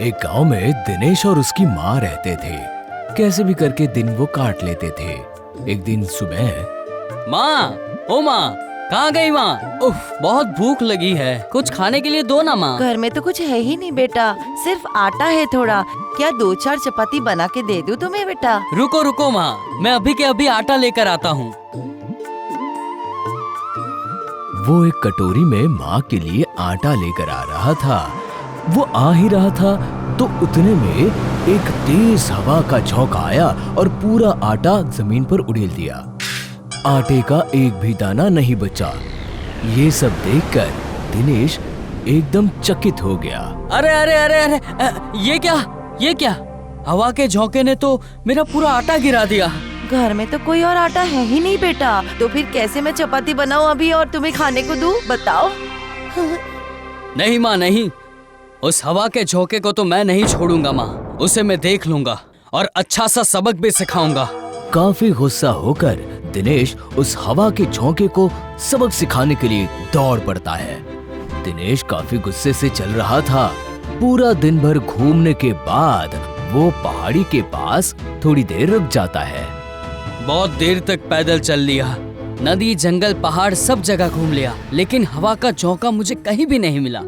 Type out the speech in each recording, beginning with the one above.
एक गांव में दिनेश और उसकी माँ रहते थे। कैसे भी करके दिन वो काट लेते थे। एक दिन सुबह माँ, ओ माँ, कहाँ गई माँ? उफ, बहुत भूख लगी है, कुछ खाने के लिए दो ना माँ। घर में तो कुछ है ही नहीं बेटा, सिर्फ आटा है थोड़ा। क्या 2-4 चपाती बना के दे दूं तुम्हें बेटा? रुको रुको माँ, मैं अभी के अभी आटा लेकर आता हूँ। वो एक कटोरी में माँ के लिए आटा लेकर आ रहा था। वो आ ही रहा था तो उतने में एक तेज हवा का झोंका आया और पूरा आटा जमीन पर उड़ेल दिया। आटे का एक भी दाना नहीं बचा। ये सब देखकर दिनेश एकदम चकित हो गया। अरे अरे अरे अरे ये क्या? हवा के झोंके ने तो मेरा पूरा आटा गिरा दिया। घर में तो कोई और आटा है ही नहीं बेटा, तो फिर कैसे मैं चपाती बनाऊं अभी और तुम्हें खाने को दूं? बताओ। नहीं माँ नहीं, उस हवा के झोंके को तो मैं नहीं छोड़ूंगा माँ। उसे मैं देख लूंगा और अच्छा सा सबक भी सिखाऊंगा। काफी गुस्सा होकर दिनेश उस हवा के झोंके को सबक सिखाने के लिए दौड़ पड़ता है। दिनेश काफी गुस्से से चल रहा था। पूरा दिन भर घूमने के बाद वो पहाड़ी के पास थोड़ी देर रुक जाता है। बहुत देर तक पैदल चल लिया, नदी जंगल पहाड़ सब जगह घूम लिया, लेकिन हवा का झोंका मुझे कहीं भी नहीं मिला।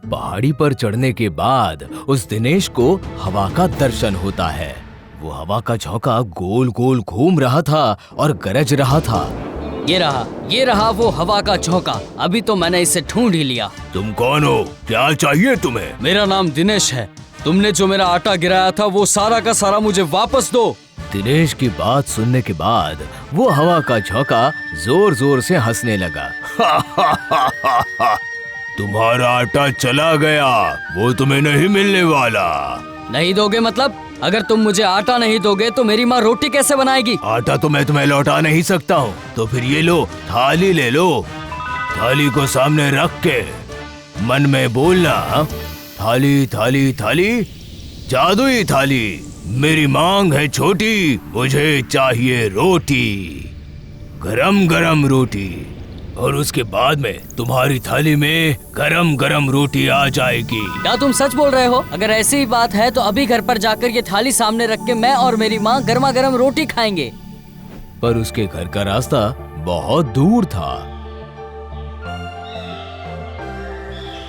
पहाड़ी पर चढ़ने के बाद उस दिनेश को हवा का दर्शन होता है। वो हवा का झोंका गोल गोल घूम रहा था और गरज रहा था। ये रहा वो हवा का झोंका। अभी तो मैंने इसे ढूंढ ही लिया। तुम कौन हो? क्या चाहिए तुम्हें? मेरा नाम दिनेश है। तुमने जो मेरा आटा गिराया था वो सारा का सारा मुझे वापस दो। दिनेश की बात सुनने के बाद वो हवा का झोंका जोर जोर से हंसने लगा। तुम्हारा आटा चला गया, वो तुम्हें नहीं मिलने वाला। नहीं दोगे मतलब? अगर तुम मुझे आटा नहीं दोगे तो मेरी माँ रोटी कैसे बनाएगी? आटा तो मैं तुम्हें लौटा नहीं सकता हूँ, तो फिर ये लो, थाली ले लो। थाली को सामने रख के मन में बोलना, थाली थाली थाली, जादुई थाली, मेरी मांग है छोटी, मुझे चाहिए रोटी, गरम गरम रोटी। और उसके बाद में तुम्हारी थाली में गरम गरम रोटी आ जाएगी। क्या तुम सच बोल रहे हो? अगर ऐसी ही बात है तो अभी घर पर जाकर ये थाली सामने रख के मैं और मेरी माँ गर्मा गर्म रोटी खाएंगे। पर उसके घर का रास्ता बहुत दूर था।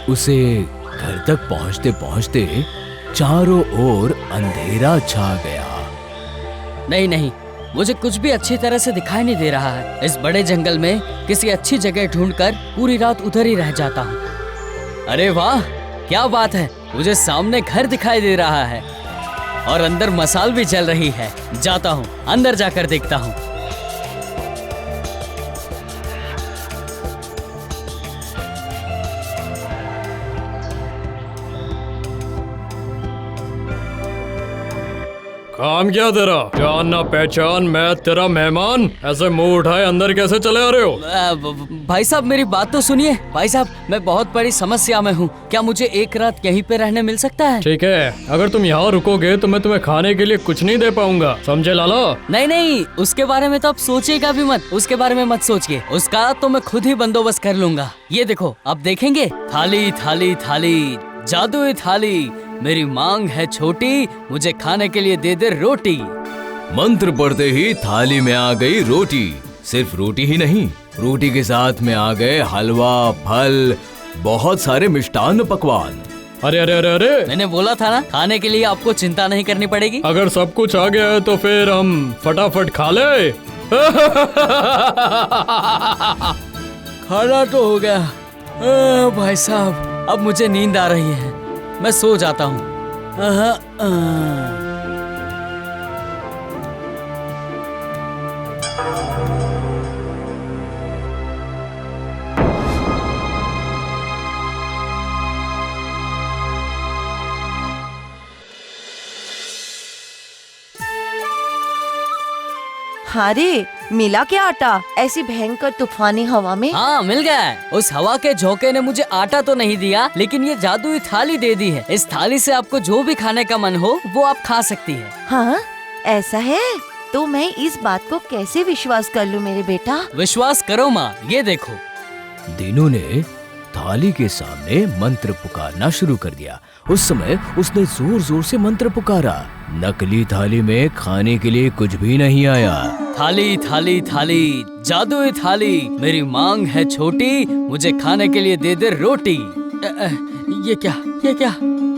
उसे घर तक पहुँचते पहुँचते चारों ओर अंधेरा छा गया। नहीं, मुझे कुछ भी अच्छी तरह से दिखाई नहीं दे रहा है। इस बड़े जंगल में किसी अच्छी जगह ढूंढकर पूरी रात उधर ही रह जाता हूँ। अरे वाह, क्या बात है, मुझे सामने घर दिखाई दे रहा है और अंदर मसाल भी जल रही है। जाता हूँ, अंदर जाकर देखता हूँ। काम क्या तेरा? जान ना पहचान, मैं तेरा मेहमान, ऐसे मुंह उठाए अंदर कैसे चले आ रहे हो? भाई साहब मेरी बात तो सुनिए। भाई साहब, मैं बहुत बड़ी समस्या में हूँ। क्या मुझे एक रात यहीं पे रहने मिल सकता है? ठीक है, अगर तुम यहाँ रुकोगे तो मैं तुम्हें खाने के लिए कुछ नहीं दे पाऊंगा, समझे लाला? नहीं, उसके बारे में तो आप सोचिएगा भी मत। उसके बारे में मत सोचिए, उसका तो मैं खुद ही बंदोबस्त कर लूंगा। ये देखो, अब देखेंगे। थाली थाली थाली, जादुई थाली, मेरी मांग है छोटी, मुझे खाने के लिए दे दे रोटी। मंत्र पढ़ते ही थाली में आ गई रोटी। सिर्फ रोटी ही नहीं, रोटी के साथ में आ गए हलवा, फल, बहुत सारे मिष्टान्न पकवान। अरे अरे अरे अरे, मैंने बोला था ना, खाने के लिए आपको चिंता नहीं करनी पड़ेगी। अगर सब कुछ आ गया है तो फिर हम फटाफट खा ले। खाना तो हो गया। भाई साहब, अब मुझे नींद आ रही है, मैं सो जाता हूँ। हाँ रे, मिला क्या आटा ऐसी भयंकर तूफानी हवा में? हाँ, मिल गया है। उस हवा के झोंके ने मुझे आटा तो नहीं दिया, लेकिन ये जादुई थाली दे दी है। इस थाली से आपको जो भी खाने का मन हो वो आप खा सकती है। हाँ, ऐसा है तो मैं इस बात को कैसे विश्वास कर लूँ मेरे बेटा? विश्वास करो माँ, ये देखो। दीनू ने थाली के सामने मंत्र पुकारना शुरू कर दिया। उस समय उसने जोर जोर से मंत्र पुकारा। नकली थाली में खाने के लिए कुछ भी नहीं आया। थाली थाली थाली, जादुई थाली, मेरी मांग है छोटी, मुझे खाने के लिए दे दे रोटी। ये क्या?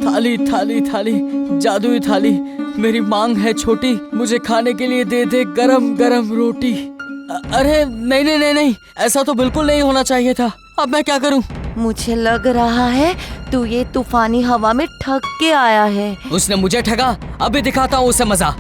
थाली थाली थाली, जादुई थाली, मेरी मांग है छोटी, मुझे खाने के लिए दे दे गरम गरम रोटी। अरे नहीं, ऐसा तो बिल्कुल नहीं होना चाहिए था। अब मैं क्या करूं? मुझे लग रहा है तू ये तूफानी हवा में ठग के आया है। उसने मुझे ठगा, अभी दिखाता हूँ उसे मजा।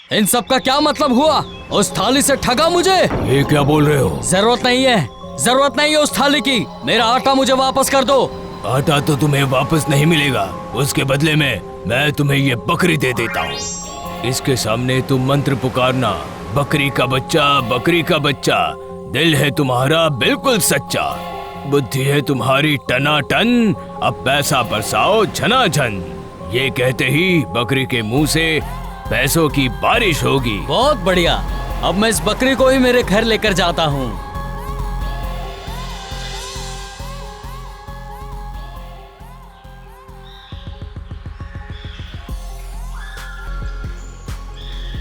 इन सब का क्या मतलब हुआ? उस थाली से ठगा मुझे। ये क्या बोल रहे हो? जरूरत नहीं है उस थाली की। मेरा आटा मुझे वापस कर दो। आटा तो तुम्हें वापस नहीं मिलेगा, उसके बदले में मैं तुम्हें ये बकरी दे देता हूँ। इसके सामने तुम मंत्र पुकारना, बकरी का बच्चा, दिल है तुम्हारा बिल्कुल सच्चा, बुद्धि है तुम्हारी टनाटन, अब पैसा बरसाओ झनाझन। ये कहते ही बकरी के मुंह से पैसों की बारिश होगी। बहुत बढ़िया, अब मैं इस बकरी को ही मेरे घर लेकर जाता हूँ।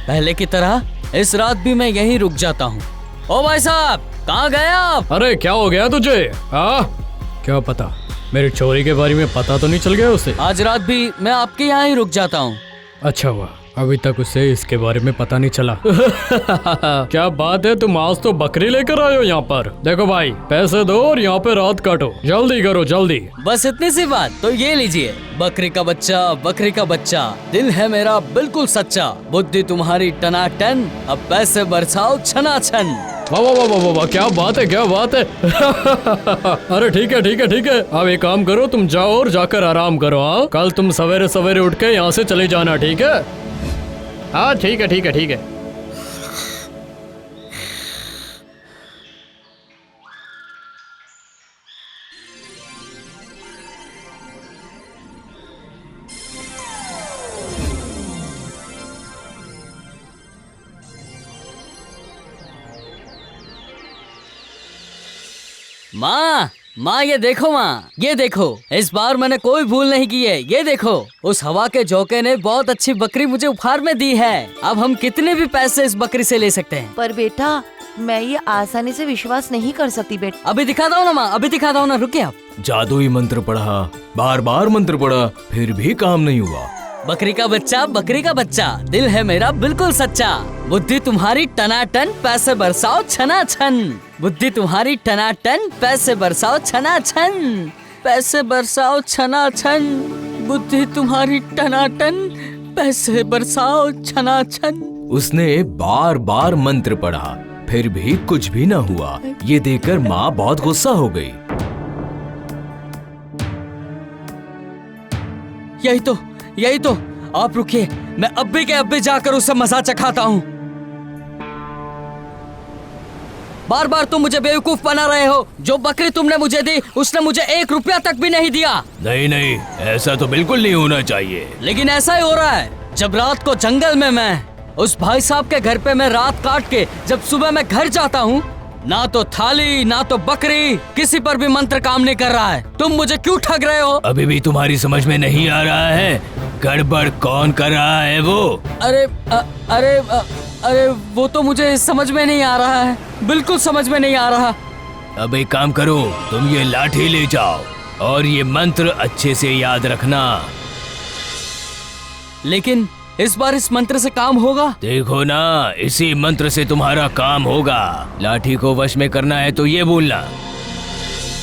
पहले की तरह इस रात भी मैं यहीं रुक जाता हूँ। ओ भाई साहब, कहाँ गए आप? अरे क्या हो गया तुझे? क्या पता, मेरी चोरी के बारे में पता तो नहीं चल गया उसे? आज रात भी मैं आपके यहाँ ही रुक जाता हूँ। अच्छा हुआ, अभी तक उसे इसके बारे में पता नहीं चला। क्या बात है, तुम आज तो बकरी लेकर आए हो यहाँ पर। देखो भाई, पैसे दो और यहाँ पे रात काटो, जल्दी करो जल्दी। बस इतनी सी बात? तो ये लीजिए, बकरी का बच्चा, दिल है मेरा बिल्कुल सच्चा, बुद्धि तुम्हारी टनाटन, अब पैसे बरसाओ छनाछन। वाह वाह वाह वाह वाह, क्या बात है। अरे ठीक है, अब एक काम करो, तुम जाओ और जाकर आराम करो। हाँ, कल तुम सवेरे सवेरे उठ के यहाँ से चले जाना, ठीक है? हाँ ठीक है। माँ, ये देखो, इस बार मैंने कोई भूल नहीं की है। ये देखो, उस हवा के झोंके ने बहुत अच्छी बकरी मुझे उपहार में दी है। अब हम कितने भी पैसे इस बकरी से ले सकते हैं। पर बेटा, मैं ये आसानी से विश्वास नहीं कर सकती बेटा। अभी दिखाता हूँ ना माँ, रुकिए आप। जादुई मंत्र पढ़ा, बार मंत्र पढ़ा, फिर भी काम नहीं हुआ। बकरी का बच्चा, दिल है मेरा बिल्कुल सच्चा, बुद्धि तुम्हारी टनाटन, पैसे बरसाओ छनाछन। बुद्धि तुम्हारी टनाटन, पैसे बरसाओ छनाछन, पैसे बरसाओ छनाछन। बुद्धि तुम्हारी टनाटन, पैसे बरसाओ छनाछन। उसने बार मंत्र पढ़ा, फिर भी कुछ भी न हुआ। ये देखकर माँ बहुत गुस्सा हो गई। यही तो, आप रुकिए, मैं अभी के अभी जाकर उसे मजा चखाता हूँ। बार तुम मुझे बेवकूफ बना रहे हो। जो बकरी तुमने मुझे दी, उसने मुझे 1 रुपया तक भी नहीं दिया। नहीं, ऐसा तो बिल्कुल नहीं होना चाहिए। लेकिन ऐसा ही हो रहा है। जब रात को जंगल में मैं उस भाई साहब के घर पे मैं रात काट के जब सुबह मैं घर जाता हूँ, ना तो थाली ना तो बकरी, किसी पर भी मंत्र काम नहीं कर रहा है। तुम मुझे क्यों ठग रहे हो? अभी भी तुम्हारी समझ में नहीं आ रहा है? गड़बड़ कौन कर रहा है वो? अरे वो तो मुझे समझ में नहीं आ रहा है, बिल्कुल समझ में नहीं आ रहा। अब एक काम करो, तुम ये लाठी ले जाओ और ये मंत्र अच्छे से याद रखना। लेकिन इस बार इस मंत्र से काम होगा? देखो ना, इसी मंत्र से तुम्हारा काम होगा। लाठी को वश में करना है तो ये बोलना।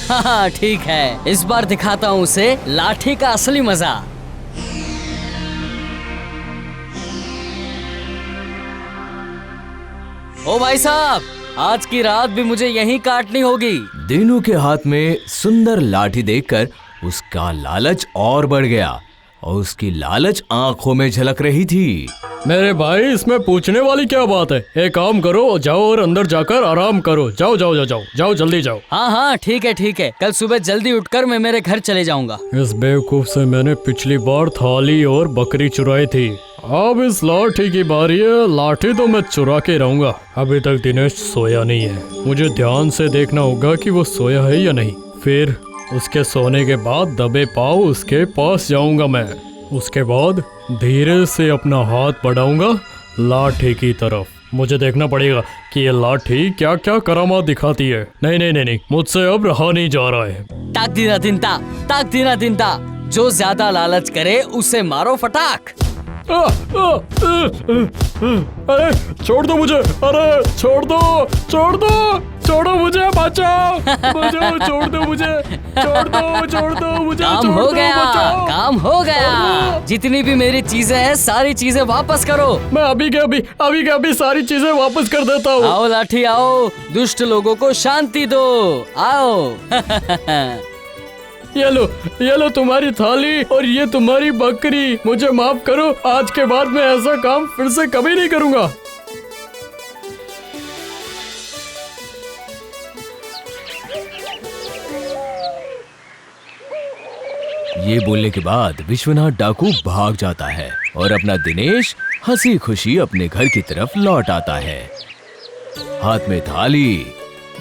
हाँ ठीक है, इस बार दिखाता हूँ उसे लाठी का असली मजा। ओ भाई साहब, आज की रात भी मुझे यहीं काटनी होगी। दीनू के हाथ में सुंदर लाठी देखकर उसका लालच और बढ़ गया। और उसकी लालच आंखों में झलक रही थी। मेरे भाई, इसमें पूछने वाली क्या बात है? एक काम करो, जाओ और अंदर जाकर आराम करो। जाओ जाओ जाओ जाओ जाओ, जल्दी जाओ। हाँ हाँ ठीक है ठीक है, कल सुबह जल्दी उठकर मैं मेरे घर चले जाऊंगा। इस बेवकूफ से मैंने पिछली बार थाली और बकरी चुराई थी, अब इस लाठी की बारी है। लाठी तो मैं चुरा के रहूंगा। अभी तक दिनेश सोया नहीं है, मुझे ध्यान से देखना होगा कि वो सोया है या नहीं। फिर उसके सोने के बाद दबे पाँव उसके पास जाऊंगा मैं। उसके बाद धीरे से अपना हाथ बढ़ाऊंगा लाठी की तरफ। मुझे देखना पड़ेगा कि ये लाठी क्या क्या करामात दिखाती है। नहीं नहीं नहीं नहीं, मुझसे अब रहा नहीं जा रहा है। ताक दीना दिनता, जो ज्यादा लालच करे उसे मारो फटाक। अरे छोड़ दो मुझे, अरे छोड़ दो, छोड़ दो, छोड़ो मुझे, बचाओ, बचाओ, छोड़ दो मुझे, छोड़ दो, छोड़ दो मुझे, काम छोड़ हो दो, गया, बचाओ। काम हो गया। जितनी भी मेरी चीजें हैं सारी चीजें वापस करो। मैं अभी के अभी सारी चीजें वापस कर देता हूँ। आओ लाठी आओ, दुष्ट लोगों को शांति दो, आओ। ये लो तुम्हारी थाली और ये तुम्हारी बकरी। मुझे माफ करो, आज के बाद मैं ऐसा काम फिर से कभी नहीं करूँगा। ये बोलने के बाद विश्वनाथ डाकू भाग जाता है और अपना दिनेश हंसी खुशी अपने घर की तरफ लौट आता है। हाथ में थाली,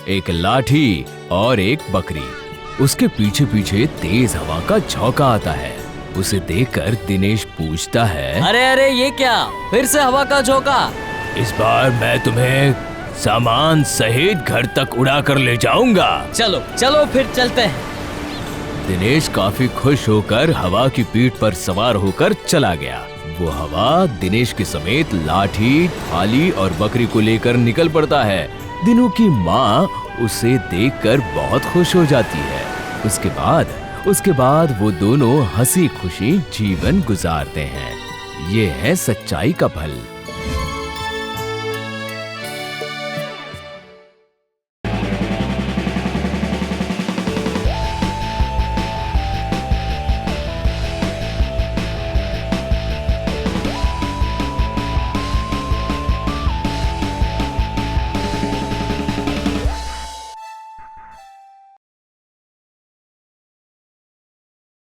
एक लाठी और एक बकरी। उसके पीछे पीछे तेज हवा का झोंका आता है। उसे देखकर दिनेश पूछता है, अरे अरे ये क्या, फिर से हवा का झोंका? इस बार मैं तुम्हें सामान सहित घर तक उड़ा कर ले जाऊंगा। चलो चलो फिर चलते हैं। दिनेश काफी खुश होकर हवा की पीठ पर सवार होकर चला गया। वो हवा दिनेश के समेत लाठी, थाली और बकरी को लेकर निकल पड़ता है। दिनू की माँ उसे देखकर बहुत खुश हो जाती है। उसके बाद वो दोनों हंसी खुशी जीवन गुजारते हैं। ये है सच्चाई का फल।